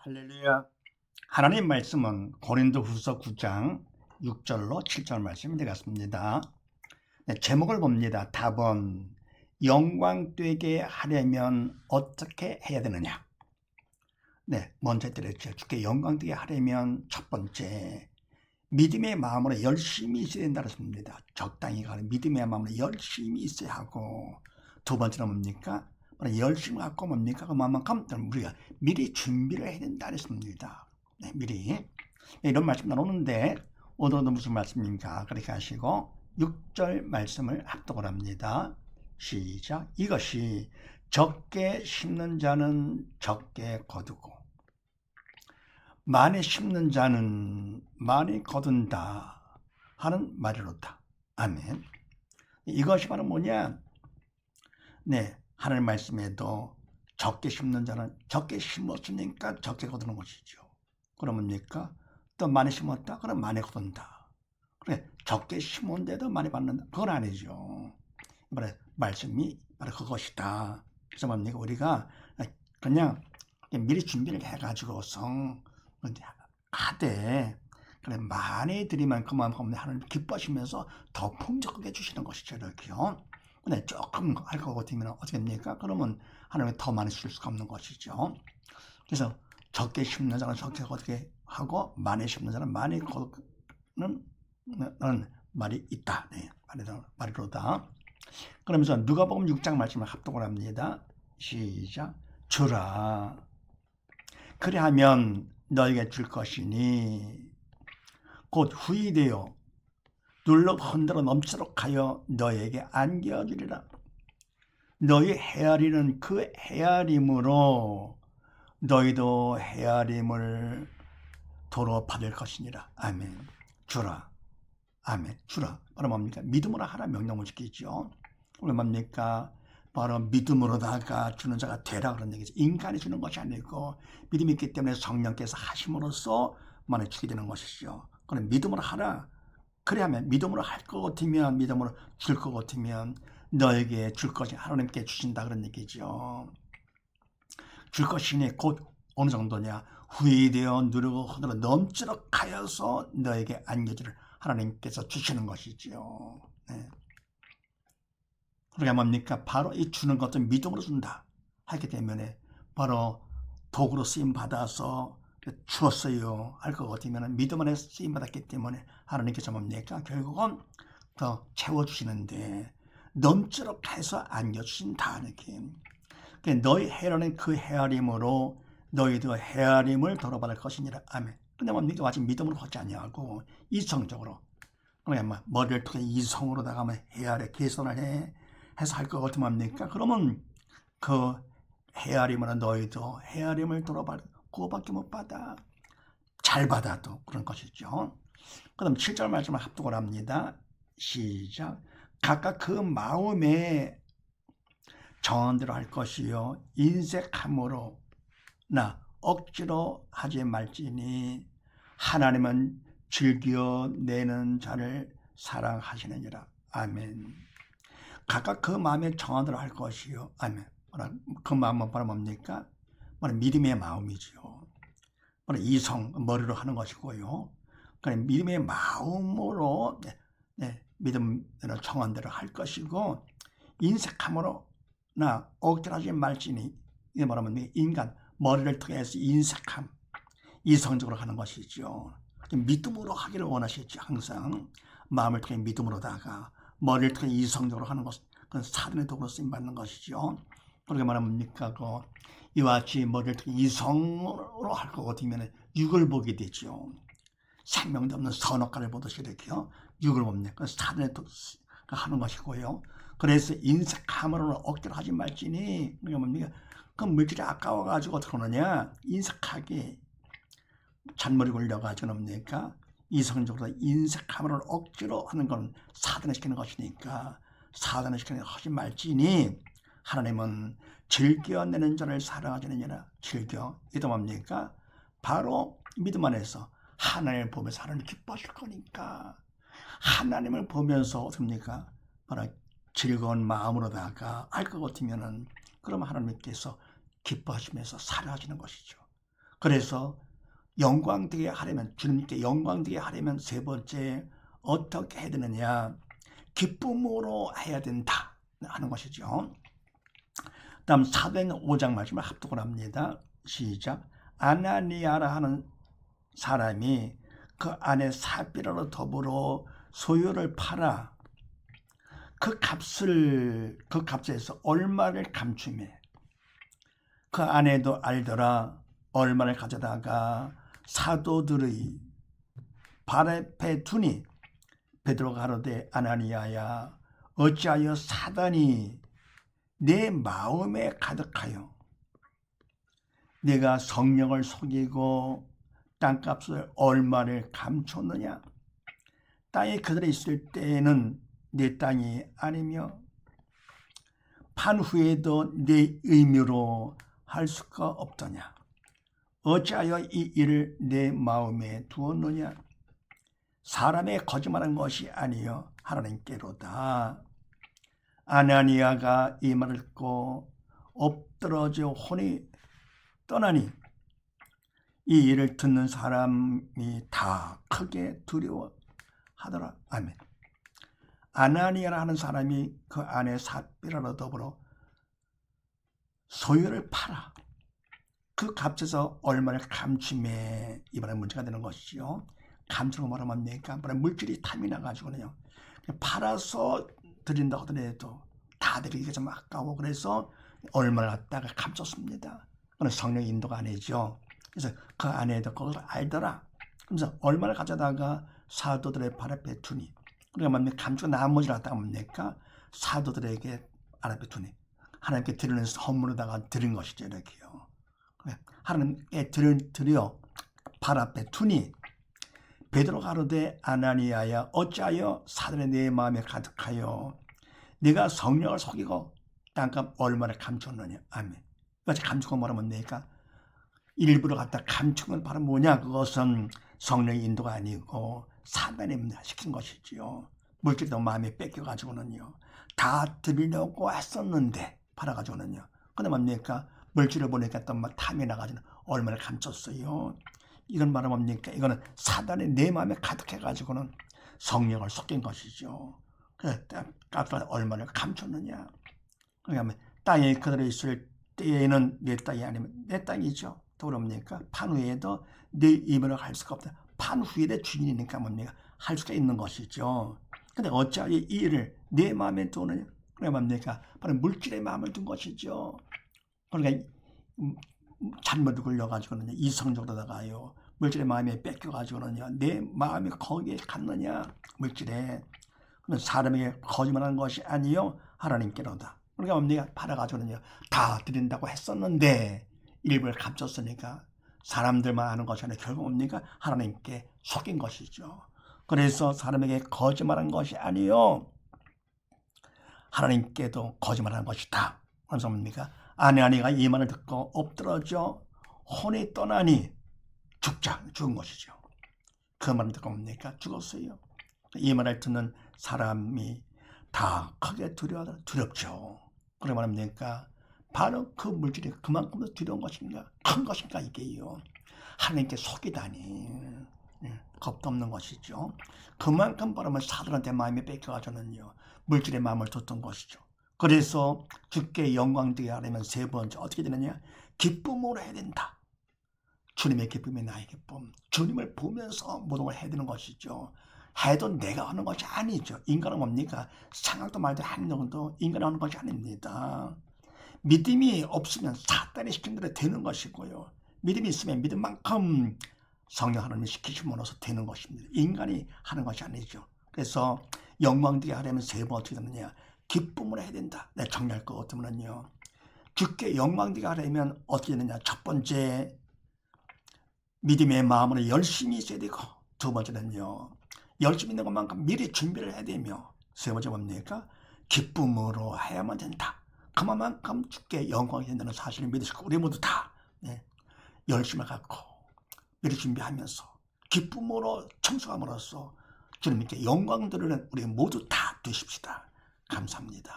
할렐루야. 하나님 말씀은 고린도후서 9장 6절로 7절 말씀이 되겠습니다. 제목을 봅니다. 답은 영광 되게 하려면 어떻게 해야 되느냐. 먼저 드렸죠. 주께 영광 되게 하려면 첫 번째 믿음의 마음으로 열심히 있어야 된다 그랬습니다. 적당히 가는 믿음의 마음으로 열심히 있어야 하고, 두 번째는 뭡니까? 열심히 갖고 뭡니까? 그만큼 우리가 미리 준비를 해야 된다 그랬습니다. 미리. 이런 말씀 나오는데 오늘은 무슨 말씀입니까? 그렇게 하시고 6절 말씀을 합독을 합니다. 시작. 이것이 적게 심는 자는 적게 거두고 많이 심는 자는 많이 거둔다 하는 말이로다. 아멘. 이것이 바로 뭐냐? 하나님 말씀에도 적게 심는 자는 적게 심었으니까 적게 거두는 것이죠. 그러면니까 또 많이 심었다? 그럼 많이 거둔다. 그래, 적게 심은데도 많이 받는다? 그건 아니죠. 말씀이 바로 그것이다. 그래서 뭡니까? 우리가 그냥 미리 준비를 해가지고서 하되, 그래, 많이 드리면 그만큼 하나님 기뻐하시면서 더 풍족하게 주시는 것이죠. 이렇게요. 근데 조금 할 것 같으면 어떻게 됩니까? 그러면 하나님이 더 많이 줄 수가 없는 것이죠. 그래서 적게 심는 자는 적게 거두게 하고 많이 심는 자는 많이 거두는 말이 있다. 말이로다. 그러면서 누가복음 6장 말씀을 합독을 합니다. 시작. 주라. 그리하면 너에게 줄 것이니 곧 후이되어 눌러 흔들어 넘치도록 하여 너에게 안겨주리라. 너희 헤아리는 그 헤아림으로 너희도 헤아림을 도로 받을 것이니라. 아멘. 주라. 아멘. 주라. 바로 뭡니까? 믿음으로 하라 명령을 지키죠. 그럼 뭡니까? 바로 믿음으로다가 주는 자가 되라 그런 얘기죠. 인간이 주는 것이 아니고 믿음이 있기 때문에 성령께서 하심으로써 만에 주게 되는 것이죠. 그럼 믿음으로 하라. 그래야면 믿음으로 할 것 같으면, 믿음으로 줄 것 같으면 너에게 줄 것이 하나님께 주신다 그런 얘기죠. 줄 것이니 곧 어느 정도냐? 후회되어 누르고 흔들어 넘치도록 하여서 너에게 안겨주를 하나님께서 주시는 것이죠. 그러니까 뭡니까? 바로 이 주는 것도 믿음으로 준다 하기 때문에 바로 도구로 쓰임 받아서 주었어요 할 것 같으면 믿음 안에 쓰임 받았기 때문에 하나님께서 뭡니까? 결국은 더 채워주시는데 넘치도록 해서 안겨주신다. 이렇게. 너희 헤아리는 그 헤아림으로 너희도 헤아림을 돌아받을 것이니라. 아멘. 근데 뭡니까? 아직 믿음으로 하지 아니하고 이성적으로, 그러니까 머리를 통해 이성으로다가 헤아려 개선을 해서 할 것 같으면 뭡니까? 그러면 그 헤아림으로 너희도 헤아림을 돌아받을 그거밖에 못 받아. 잘 받아도 그런 것이죠. 그다음 7절 말씀을 합독을 합니다. 시작. 각각 그 마음에 정한 대로 할 것이요 인색함으로 나 억지로 하지 말지니 하나님은 즐겨 내는 자를 사랑하시느니라. 아멘. 각각 그 마음에 정한 대로 할 것이요. 아멘. 그 마음은 바로 뭡니까? 바로 믿음의 마음이죠. 바로 이성, 머리로 하는 것이고요. 그러니까 믿음의 마음으로 믿음으로 정한 대로 할 것이고, 인색함으로 나 억지로 하지 말지니, 이게 말하면 인간 머리를 통해서 인색함, 이성적으로 하는 것이죠. 믿음으로 하기를 원하시죠. 항상 마음을 통해 믿음으로다가 머리를 통해 이성적으로 하는 것은 그건 사단의 도구로 쓰임 받는 것이죠. 그렇게 말하면 뭡니까? 이와 같이 머리를 통해 이성으로 할 것 같으면 육을 보게 되죠. 생명도 없는 선악과를 보듯이 이렇게요. 육을 봅니까? 사단의 도구로 하는 것이고요. 그래서 인색함으로는 억지로 하지 말지니, 그러니까 뭡니까? 그 물질이 아까워가지고 어떻게 하느냐? 인색하게 잔머리 굴려가지고 뭡니까? 이성적으로 인색함으로는 억지로 하는 건 사단을 시키는 것이니까 사단을 시키는 거 하지 말지니 하나님은 즐겨내는 자를 사랑하시느니라. 즐겨. 이게 뭡니까? 바로 믿음 안에서 하나님을 보면서 하나님 기뻐하실 거니까 하나님을 보면서 어떻습니까? 바로 즐거운 마음으로다가 할 것 같으면은 그러면 하나님께서 기뻐하시면서 사랑하시는 것이죠. 그래서 영광되게 하려면, 주님께 영광되게 하려면 세 번째 어떻게 해야 되느냐? 기쁨으로 해야 된다 하는 것이죠. 다음 사도행전 5장 말씀을 합독을 합니다. 시작. 아나니아라 하는 사람이 그 안에 삽비라로 더불어 소유를 팔아 그 값에서 얼마를 감추매 그 아내도 알더라. 얼마를 가져다가 사도들의 발 앞에 두니 베드로가 가로되 아나니아야 어찌하여 사단이 내 마음에 가득하여 내가 성령을 속이고 땅값을 얼마를 감췄느냐? 땅에 그들이 있을 때에는 내 땅이 아니며 판 후에도 내 의무로 할 수가 없더냐? 어찌하여 이 일을 내 마음에 두었느냐? 사람의 거짓말한 것이 아니요 하나님께로다. 아나니아가 이 말을 듣고 엎드러져 혼이 떠나니 이 일을 듣는 사람이 다 크게 두려워하더라. 아멘. 아나니아라 하는 사람이 그 안에 삽비라로 더불어 소유를 팔아 그 값에서 얼마를 감추매 이번에 문제가 되는 것이죠. 감추고 말하면 뭡니까? 물질이 탐이 나가지고는요. 팔아서 드린다 하더라도 다 드리기가 좀 아까워. 그래서 얼마를 갖다가 감췄습니다. 그건 성령의 인도가 아니죠. 그래서 그 안에도 그걸 알더라. 그래서 얼마를 가져다가 사도들의 발 앞에 두니. 그러니까 뭡니까? 감추고 나머지를 갖다가 뭡니까? 사도들에게 발 앞에 두니. 하나님께 드리는 선물로다가 드린 것이죠. 이렇게요. 하나님께 드려 발 앞에 두니. 베드로 가로되 아나니아야 어찌하여 사단의 내 마음에 가득하여 네가 성령을 속이고 땅값 얼마를 감췄느냐. 아멘. 그것이 감추고 뭐라면 뭡니까? 일부러 갖다 감춘 건 바로 뭐냐? 그것은 성령의 인도가 아니고 사단이 시킨 것이지요. 물질도 마음에 뺏겨가지고는요. 다 드리려고 했었는데 팔아가지고는요. 근데 뭡니까? 물질을 보니까 또 막 탐이 나가지고 얼마를 감췄어요. 이건 말하면 뭡니까? 이거는 사단이 내 마음에 가득해가지고는 성령을 속인 것이죠. 그래서 값을 얼마를 감췄느냐. 그러니까 땅에 그들이 있을 때에는 내 땅이 아니면 내 땅이죠. 또 그럽니까? 판 후에도 내 임으로 할 수가 없다. 판 후에 주인이니까 뭡니까? 할 수가 있는 것이죠. 근데 어찌하여 이 일을 내 마음에 두느냐? 그러니까 뭡니까? 바로 물질의 마음을 둔 것이죠. 그러니까 잘못 걸려가지고는 이성적으로다가요. 물질의 마음에 뺏겨가지고는요. 내 마음이 거기에 갔느냐? 물질에. 사람에게 거짓말하는 것이 아니요 하나님께로다. 그러니까 뭡니까? 팔아가지고는요. 다 드린다고 했었는데 일부를 감췄으니까 사람들만 아는 것이 아니라 결국 뭡니까? 하나님께 속인 것이죠. 그래서 사람에게 거짓말한 것이 아니요 하나님께도 거짓말한 것이다. 그래서 뭡니까? 아나니아가 이 말을 듣고 엎드러져 혼이 떠나니 죽은 것이죠. 그 말을 듣고 뭡니까? 죽었어요. 이 말을 듣는 사람이 다 크게 두렵죠. 그래 말합니까? 바로 그 물질이 그만큼 더 두려운 것인가? 큰 것인가 이게요. 하나님께 속이다니 겁도 없는 것이죠. 그만큼 바라면 사들한테 마음이 뺏겨가지고는요. 물질의 마음을 뒀던 것이죠. 그래서 주께 영광되게 하려면 세 번째 어떻게 되느냐? 기쁨으로 해야 된다. 주님의 기쁨이 나의 기쁨. 주님을 보면서 모든 걸 해야 되는 것이죠. 해도 내가 하는 것이 아니죠. 인간은 뭡니까? 생각도 말도 행동도 인간이 하는 것이 아닙니다. 믿음이 없으면 사단이 시킨 대로 되는 것이고요. 믿음이 있으면 믿음만큼 성령 하나님이 시키심으로써 되는 것입니다. 인간이 하는 것이 아니죠. 그래서 영광되게 하려면 세 번 어떻게 되느냐? 기쁨으로 해야 된다. 내 정리할 것 같으면요. 주께 영광되게 하려면 어떻게 되느냐? 첫 번째, 믿음의 마음으로 열심히 있어야 되고, 두 번째는요. 열심히 있는 것만큼 미리 준비를 해야 되며, 세 번째 뭡니까? 기쁨으로 해야만 된다. 그만큼 주께 영광이 된다는 사실을 믿으시고 우리 모두 다 열심을 갖고 미리 준비하면서 기쁨으로 청소함으로써 주님께 영광 드리는 우리 모두 다 되십시다. 감사합니다.